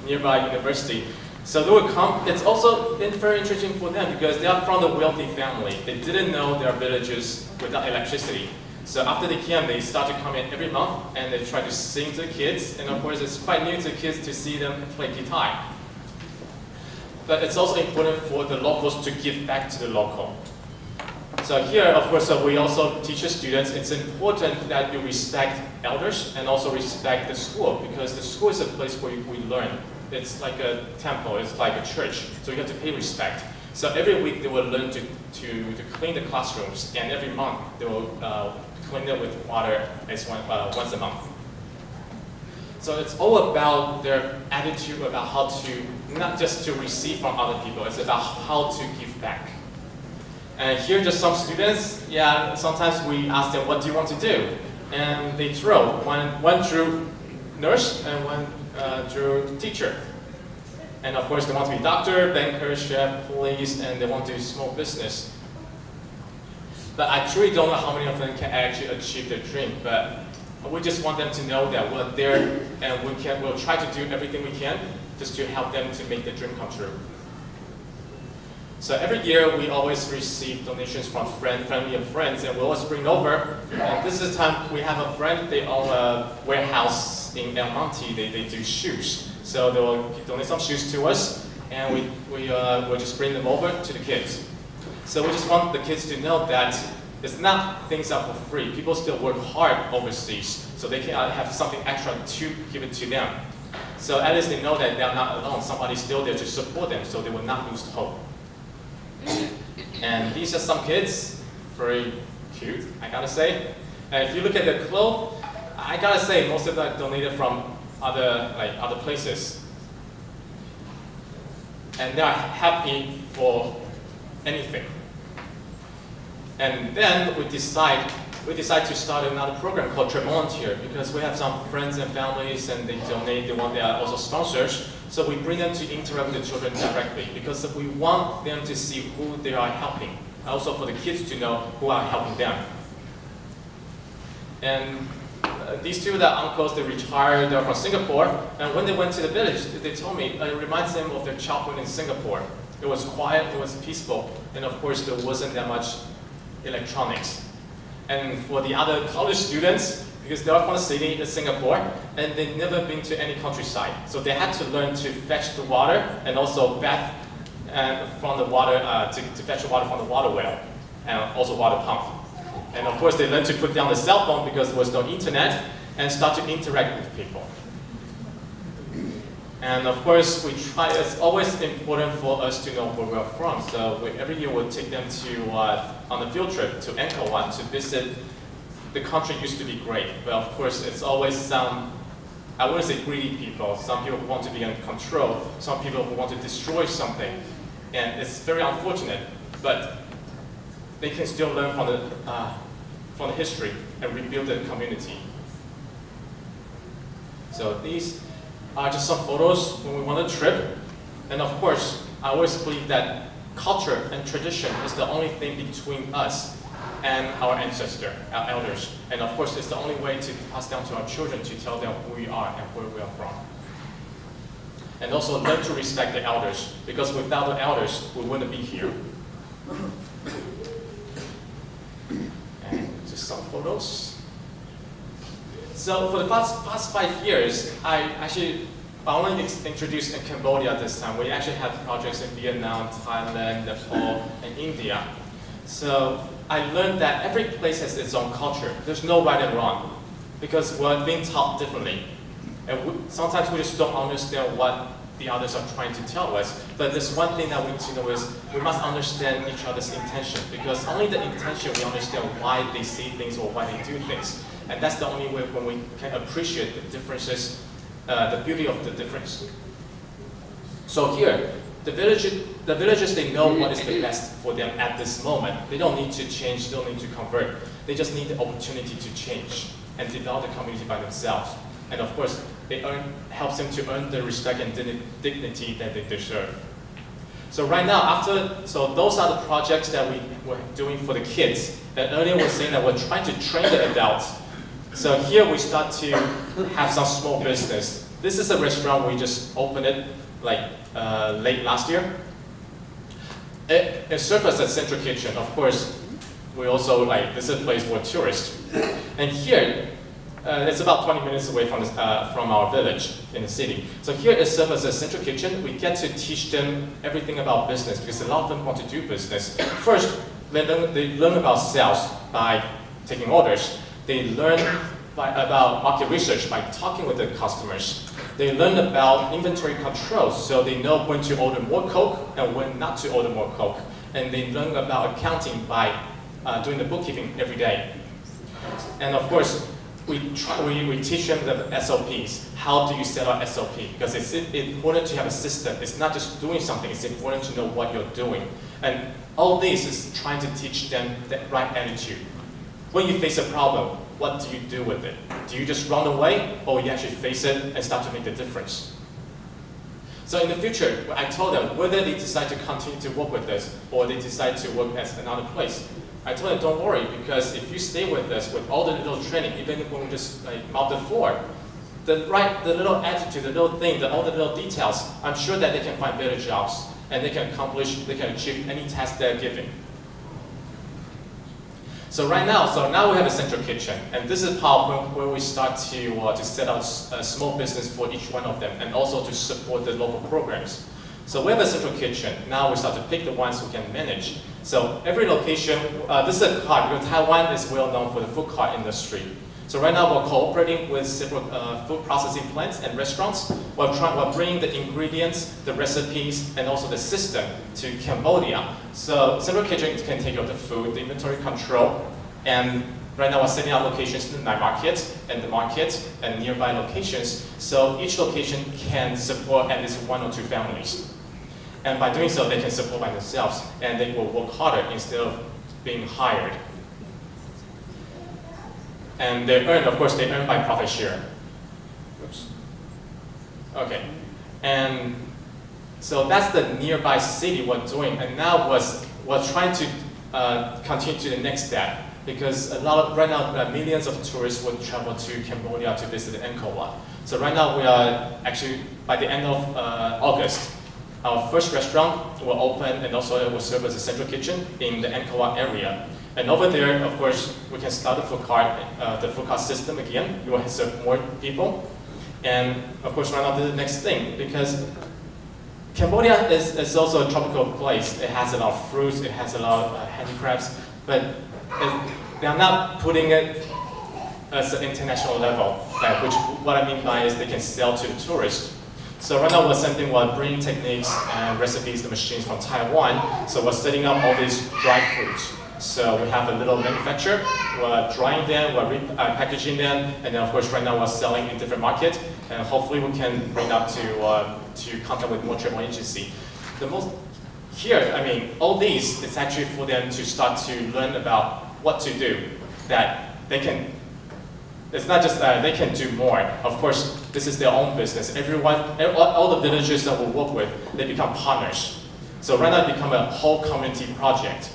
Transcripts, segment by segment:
nearby university. So they would come. It's also very interesting for them because they are from a wealthy family. They didn't know there are villages without electricity. So after they came, they start to come in every month and they try to sing to the kids. And of course, it's quite new to kids to see them play guitar. But it's also important for the locals to give back to the local. So here, of course, we also teach the students it's important that you respect elders and also respect the school because the school is a place where we learn. It's like a temple, it's like a church, so you have to pay respect. So every week they will learn to clean the classrooms, and every month they will clean it with water once a month. So it's all about their attitude about how to, not just to receive from other people, it's about how to give back. And here just some students, sometimes we ask them, what do you want to do? And they throw. One drew nurse and one drew teacher. And of course they want to be doctor, banker, chef, police, and they want to do small business. But I truly don't know how many of them can actually achieve their dream, but we just want them to know that we're there and we'll try to do everything we can just to help them to make their dream come true. So every year we always receive donations from family and friends, and we always bring over. And this is the time we have a friend, they own a warehouse in El Monte, they do shoes. So they will donate some shoes to us, and we'll just bring them over to the kids. So we just want the kids to know that it's not things are for free. People still work hard overseas, so they can have something extra to give it to them. So at least they know that they're not alone. Somebody's still there to support them, so they will not lose hope. And these are some kids, very cute, I gotta say. And if you look at their clothes, I gotta say most of them are donated from other places. And they are happy for anything. And then we decide to start another program called Trip Volunteer because we have some friends and families and they donate, they are also sponsors. So we bring them to interact with the children directly because we want them to see who they are helping. Also for the kids to know who are helping them. And these two, the uncles, they retired, they're from Singapore. And when they went to the village, they told me it reminds them of their childhood in Singapore. It was quiet, it was peaceful, and of course there wasn't that much electronics. And for the other college students, because they're from the city in Singapore, and they've never been to any countryside. So they had to learn to fetch the water and also bath from the water, to fetch the water from the water well, and also water pump. And of course they learned to put down the cell phone because there was no internet, and start to interact with people. And of course, it's always important for us to know where we're from. So every year we'll take them on a field trip to Angkor Wat to visit. The country used to be great, but of course it's always some, I wouldn't say greedy people, some people who want to be in control, some people who want to destroy something. And it's very unfortunate, but they can still learn from the history and rebuild the community. So these are just some photos when we went on a trip. And of course, I always believe that culture and tradition is the only thing between us and our ancestors, our elders. And of course, it's the only way to pass down to our children to tell them who we are and where we are from. And also learn to respect the elders, because without the elders, we wouldn't be here. And just some photos. So for the past 5 years, I only introduced in Cambodia this time. We actually had projects in Vietnam, Thailand, Nepal, and India. So I learned that every place has its own culture. There's no right and wrong, because we're being taught differently. And sometimes we just don't understand what the others are trying to tell us. But there's one thing that we need to know is we must understand each other's intention, because only the intention we understand why they say things or why they do things. And that's the only way when we can appreciate the differences, the beauty of the difference. So here, the villagers, they know what is the best for them at this moment. They don't need to change, they don't need to convert. They just need the opportunity to change and develop the community by themselves. And of course, it helps them to earn the respect and dignity that they deserve. So right now, so those are the projects that we were doing for the kids. And earlier we were saying that we're trying to train the adults. So here we start to have some small business. This is a restaurant, we just opened it like late last year. It serves as a central kitchen. Of course, we also this is a place for tourists. And here, it's about 20 minutes away from our village in the city. So here it serves as a central kitchen. We get to teach them everything about business because a lot of them want to do business. First, they learn about sales by taking orders. They learn about market research by talking with the customers. They learn about inventory control, so they know when to order more Coke and when not to order more Coke. And they learn about accounting by doing the bookkeeping every day. And of course, we teach them the SOPs. How do you set up SOP? Because it's important to have a system. It's not just doing something, it's important to know what you're doing. And all this is trying to teach them the right attitude. When you face a problem, what do you do with it? Do you just run away, or you actually face it and start to make the difference? So in the future, I told them whether they decide to continue to work with us or they decide to work at another place. I told them, don't worry, because if you stay with us with all the little training, even when we just mop the floor, the little attitude, the little thing, all the little details, I'm sure that they can find better jobs and they can achieve any task they're given. So now we have a central kitchen, and this is how where we start to set out a small business for each one of them, and also to support the local programs. So we have a central kitchen. Now we start to pick the ones who can manage. So every location, this is a cart, because Taiwan is well known for the food cart industry. So right now we're cooperating with several food processing plants and restaurants. We're bringing the ingredients, the recipes, and also the system to Cambodia. So central kitchen can take care of the food, the inventory control, and right now we're setting up locations in the night market and the market and nearby locations. So each location can support at least 1 or 2 families. And by doing so, they can support by themselves, and they will work harder instead of being hired. And they earn, of course, by profit share. Oops. Okay. And so that's the nearby city we're doing. And now we're trying to continue to the next step, because right now millions of tourists will travel to Cambodia to visit Angkor Wat. So right now we are actually, by the end of August, our first restaurant will open, and also it will serve as a central kitchen in the Angkor Wat area. And over there, of course, we can start the food cart system again. We will serve more people. And of course, right now the next thing, because Cambodia is also a tropical place. It has a lot of fruits, it has a lot of handicrafts, but they are not putting it as an international level, which what I mean by is they can sell to the tourists. So right now we're bringing techniques and recipes, the machines from Taiwan. So we're setting up all these dried fruits. So we have a little manufacturer, we're drying them, we're packaging them, and then of course right now we're selling in different markets, and hopefully we can bring that to contact with more travel agency. All these, it's actually for them to start to learn about what to do, that they can, it's not just that, they can do more. Of course, this is their own business. All the villagers that we work with, they become partners. So right now it become a whole community project.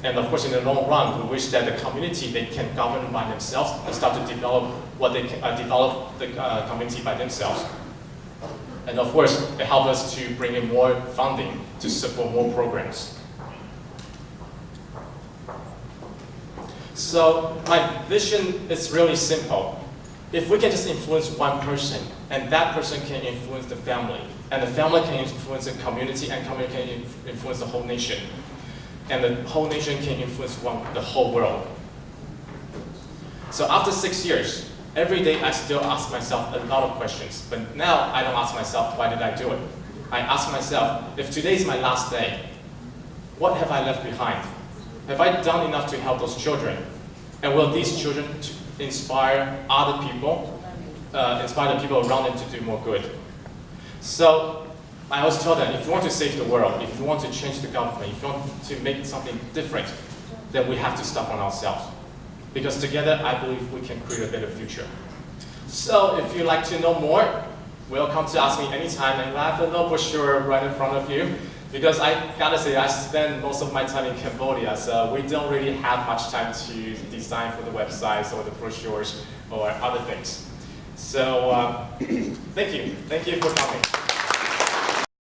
And of course, in the long run, we wish that the community, they can govern by themselves and start to develop develop the community by themselves. And of course, it helps us to bring in more funding to support more programs. So my vision is really simple. If we can just influence one person, and that person can influence the family, and the family can influence the community, and community can influence the whole nation, and the whole nation can influence the whole world. So after 6 years, every day I still ask myself a lot of questions, but now I don't ask myself, why did I do it? I ask myself, if today is my last day, what have I left behind? Have I done enough to help those children? And will these children inspire other people, inspire the people around them to do more good? So I always tell them, if you want to save the world, if you want to change the government, if you want to make something different, then we have to start on ourselves. Because together, I believe we can create a better future. So if you'd like to know more, welcome to ask me anytime, and I have a little brochure right in front of you. Because I gotta say, I spend most of my time in Cambodia, so we don't really have much time to design for the websites or the brochures or other things. So thank you for coming.